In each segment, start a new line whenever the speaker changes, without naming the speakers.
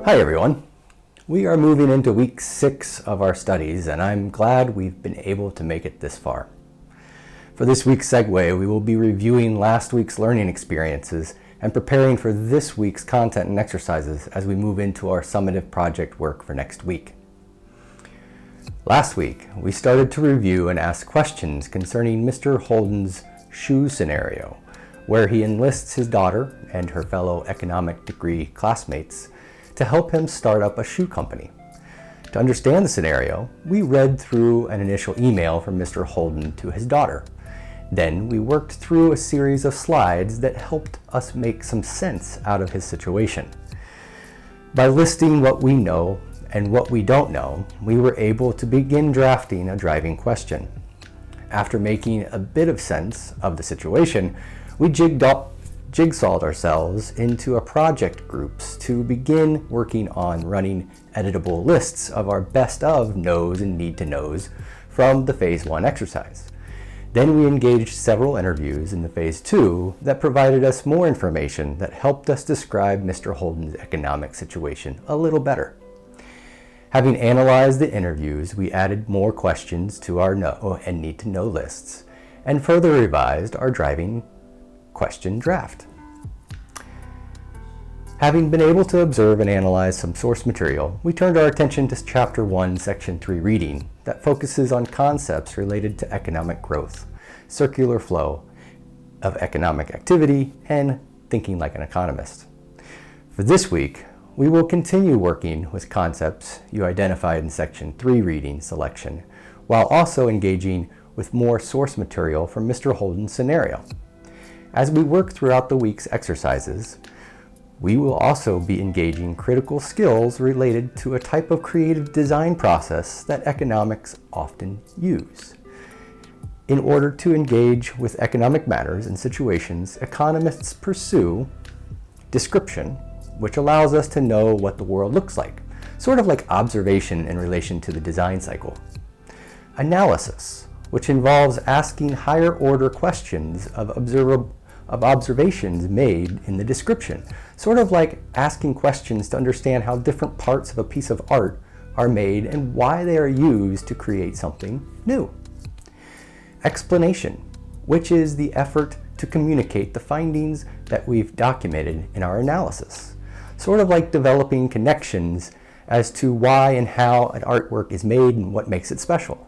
Hi everyone. We are moving into week 6 of our studies, and I'm glad we've been able to make it this far. For this week's Segway, we will be reviewing last week's learning experiences and preparing for this week's content and exercises as we move into our summative project work for next week. Last week, we started to review and ask questions concerning Mr. Holden's shoe scenario, where he enlists his daughter and her fellow economic degree classmates to help him start up a shoe company. To understand the scenario, we read through an initial email from Mr. Holden to his daughter. Then we worked through a series of slides that helped us make some sense out of his situation. By listing what we know and what we don't know, we were able to begin drafting a driving question. After making a bit of sense of the situation, we jigsawed ourselves into a project groups to begin working on running editable lists of our best of knows and need to knows from the phase 1 exercise. Then we engaged several interviews in the phase 2 that provided us more information that helped us describe Mr. Holden's economic situation a little better. Having analyzed the interviews, we added more questions to our know and need to know lists and further revised our driving question draft. Having been able to observe and analyze some source material, we turned our attention to Chapter 1, Section 3 reading that focuses on concepts related to economic growth, circular flow of economic activity, and thinking like an economist. For this week, we will continue working with concepts you identified in Section 3 reading selection, while also engaging with more source material from Mr. Holden's scenario. As we work throughout the week's exercises, we will also be engaging critical skills related to a type of creative design process that economics often use. In order to engage with economic matters and situations, economists pursue description, which allows us to know what the world looks like, sort of like observation in relation to the design cycle. Analysis, which involves asking higher order questions of observations made in the description, sort of like asking questions to understand how different parts of a piece of art are made and why they are used to create something new. Explanation, which is the effort to communicate the findings that we've documented in our analysis, sort of like developing connections as to why and how an artwork is made and what makes it special.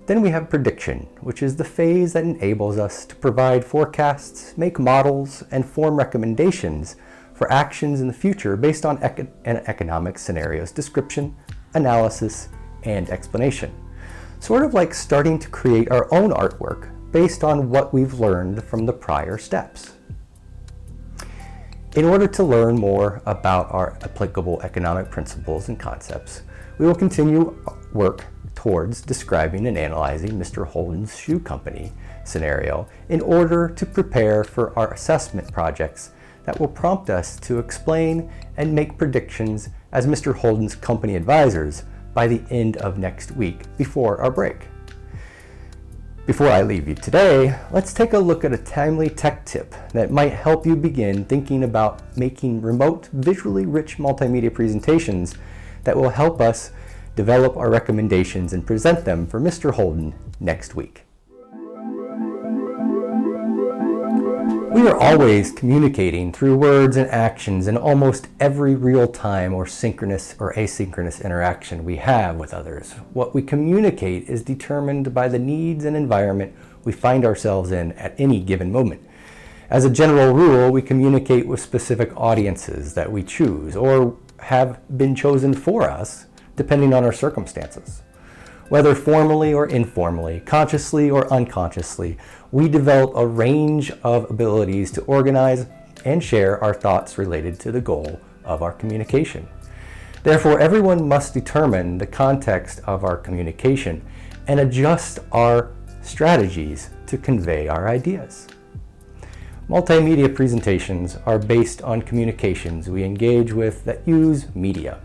Then we have prediction, which is the phase that enables us to provide forecasts, make models, and form recommendations for actions in the future based on an economic scenario's description, analysis, and explanation. Sort of like starting to create our own artwork based on what we've learned from the prior steps. In order to learn more about our applicable economic principles and concepts, we will continue work towards describing and analyzing Mr. Holden's shoe company scenario in order to prepare for our assessment projects that will prompt us to explain and make predictions as Mr. Holden's company advisors by the end of next week before our break. Before I leave you today, let's take a look at a timely tech tip that might help you begin thinking about making remote, visually rich multimedia presentations that will help us develop our recommendations and present them for Mr. Holden next week. We are always communicating through words and actions in almost every real-time or synchronous or asynchronous interaction we have with others. What we communicate is determined by the needs and environment we find ourselves in at any given moment. As a general rule, we communicate with specific audiences that we choose or have been chosen for us, depending on our circumstances. Whether formally or informally, consciously or unconsciously, we develop a range of abilities to organize and share our thoughts related to the goal of our communication. Therefore, everyone must determine the context of our communication and adjust our strategies to convey our ideas. Multimedia presentations are based on communications we engage with that use media.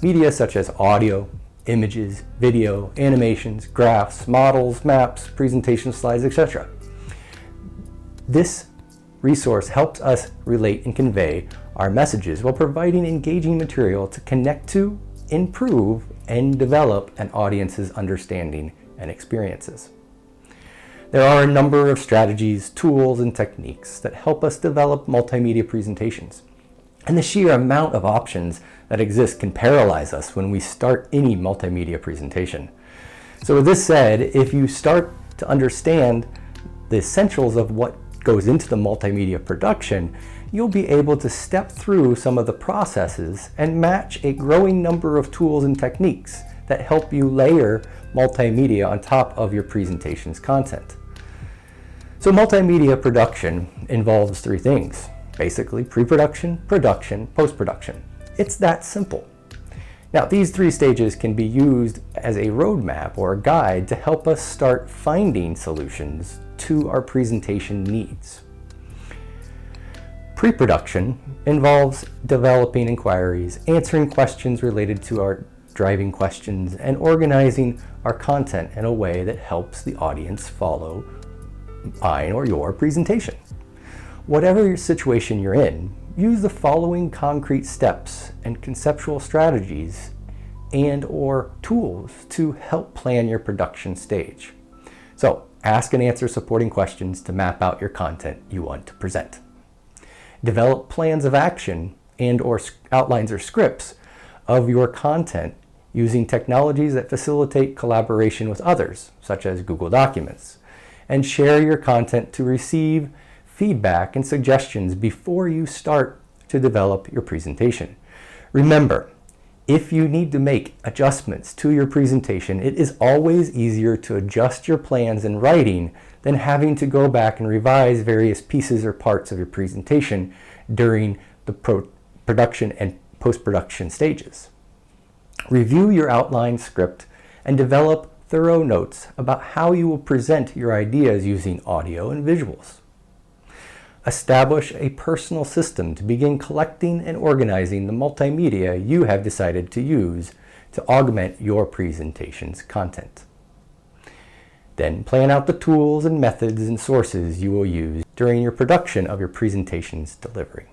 Media such as audio, images, video, animations, graphs, models, maps, presentation slides, etc. This resource helps us relate and convey our messages while providing engaging material to connect to, improve, and develop an audience's understanding and experiences. There are a number of strategies, tools, and techniques that help us develop multimedia presentations. And the sheer amount of options that exist can paralyze us when we start any multimedia presentation. So with this said, if you start to understand the essentials of what goes into the multimedia production, you'll be able to step through some of the processes and match a growing number of tools and techniques that help you layer multimedia on top of your presentation's content. So multimedia production involves three things: basically pre-production, production, post-production. It's that simple. Now, these three stages can be used as a roadmap or a guide to help us start finding solutions to our presentation needs. Pre-production involves developing inquiries, answering questions related to our driving questions, and organizing our content in a way that helps the audience follow mine or your presentation. Whatever your situation you're in, use the following concrete steps and conceptual strategies and/or tools to help plan your production stage. So, ask and answer supporting questions to map out your content you want to present. Develop plans of action and/or outlines or scripts of your content using technologies that facilitate collaboration with others, such as Google Documents, and share your content to receive feedback and suggestions before you start to develop your presentation. Remember, if you need to make adjustments to your presentation, it is always easier to adjust your plans in writing than having to go back and revise various pieces or parts of your presentation during the production and post-production stages. Review your outline script and develop thorough notes about how you will present your ideas using audio and visuals. Establish a personal system to begin collecting and organizing the multimedia you have decided to use to augment your presentation's content. Then plan out the tools and methods and sources you will use during your production of your presentation's delivery.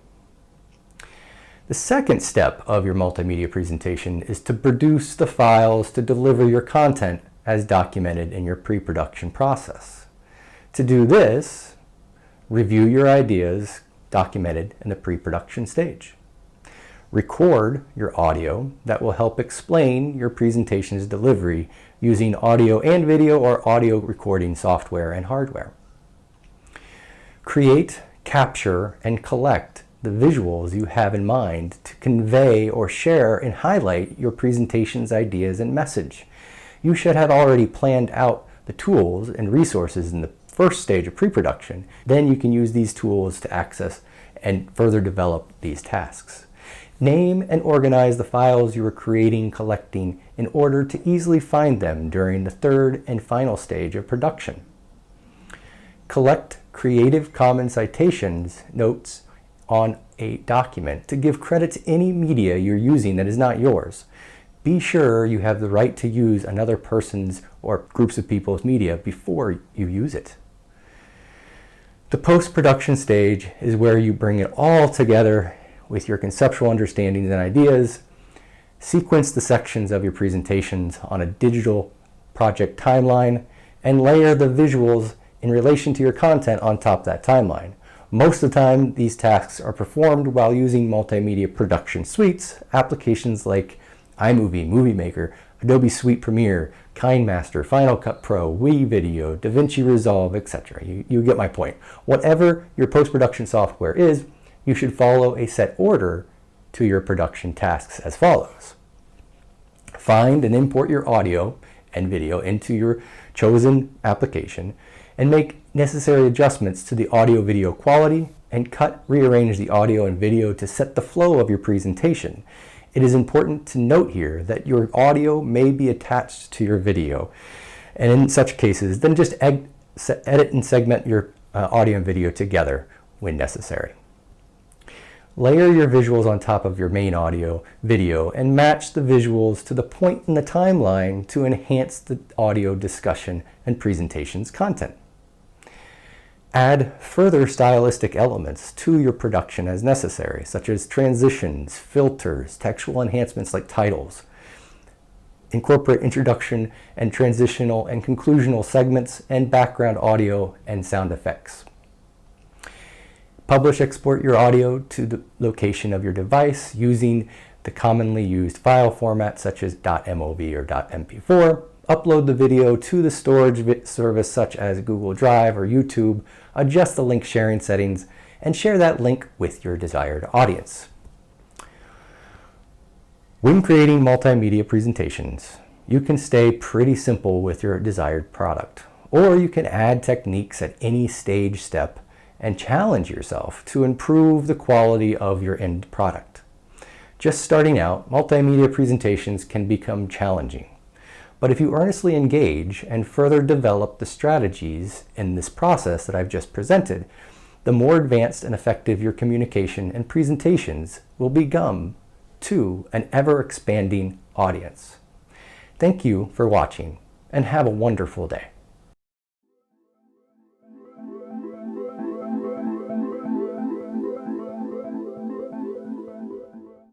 The second step of your multimedia presentation is to produce the files to deliver your content as documented in your pre-production process. To do this, review your ideas documented in the pre-production stage. Record your audio that will help explain your presentation's delivery using audio and video or audio recording software and hardware. Create, capture, and collect the visuals you have in mind to convey or share and highlight your presentation's ideas and message. You should have already planned out the tools and resources in the first stage of pre-production. Then you can use these tools to access and further develop these tasks. Name and organize the files you are collecting in order to easily find them during the third and final stage of production. Collect Creative Commons citations notes on a document to give credit to any media you're using that is not yours. Be sure you have the right to use another person's or groups of people's media before you use it. The post-production stage is where you bring it all together with your conceptual understandings and ideas, sequence the sections of your presentations on a digital project timeline, and layer the visuals in relation to your content on top of that timeline. Most of the time, these tasks are performed while using multimedia production suites, applications like iMovie, Movie Maker, Adobe Suite Premiere, KineMaster, Final Cut Pro, WeVideo, DaVinci Resolve, etc. You get my point. Whatever your post-production software is, you should follow a set order to your production tasks as follows. Find and import your audio and video into your chosen application and make necessary adjustments to the audio-video quality and rearrange the audio and video to set the flow of your presentation. It is important to note here that your audio may be attached to your video, and in such cases, then just edit and segment your audio and video together when necessary. Layer your visuals on top of your main audio, video, and match the visuals to the point in the timeline to enhance the audio discussion and presentation's content. Add further stylistic elements to your production as necessary, such as transitions, filters, textual enhancements like titles. Incorporate introduction and transitional and conclusional segments and background audio and sound effects. Publish, export your audio to the location of your device using the commonly used file formats such as .mov or .mp4. Upload the video to the storage service such as Google Drive or YouTube. Adjust the link sharing settings and share that link with your desired audience. When creating multimedia presentations, you can stay pretty simple with your desired product, or you can add techniques at any stage step and challenge yourself to improve the quality of your end product. Just starting out, multimedia presentations can become challenging. But if you earnestly engage and further develop the strategies in this process that I've just presented, the more advanced and effective your communication and presentations will become to an ever-expanding audience. Thank you for watching, and have a wonderful day.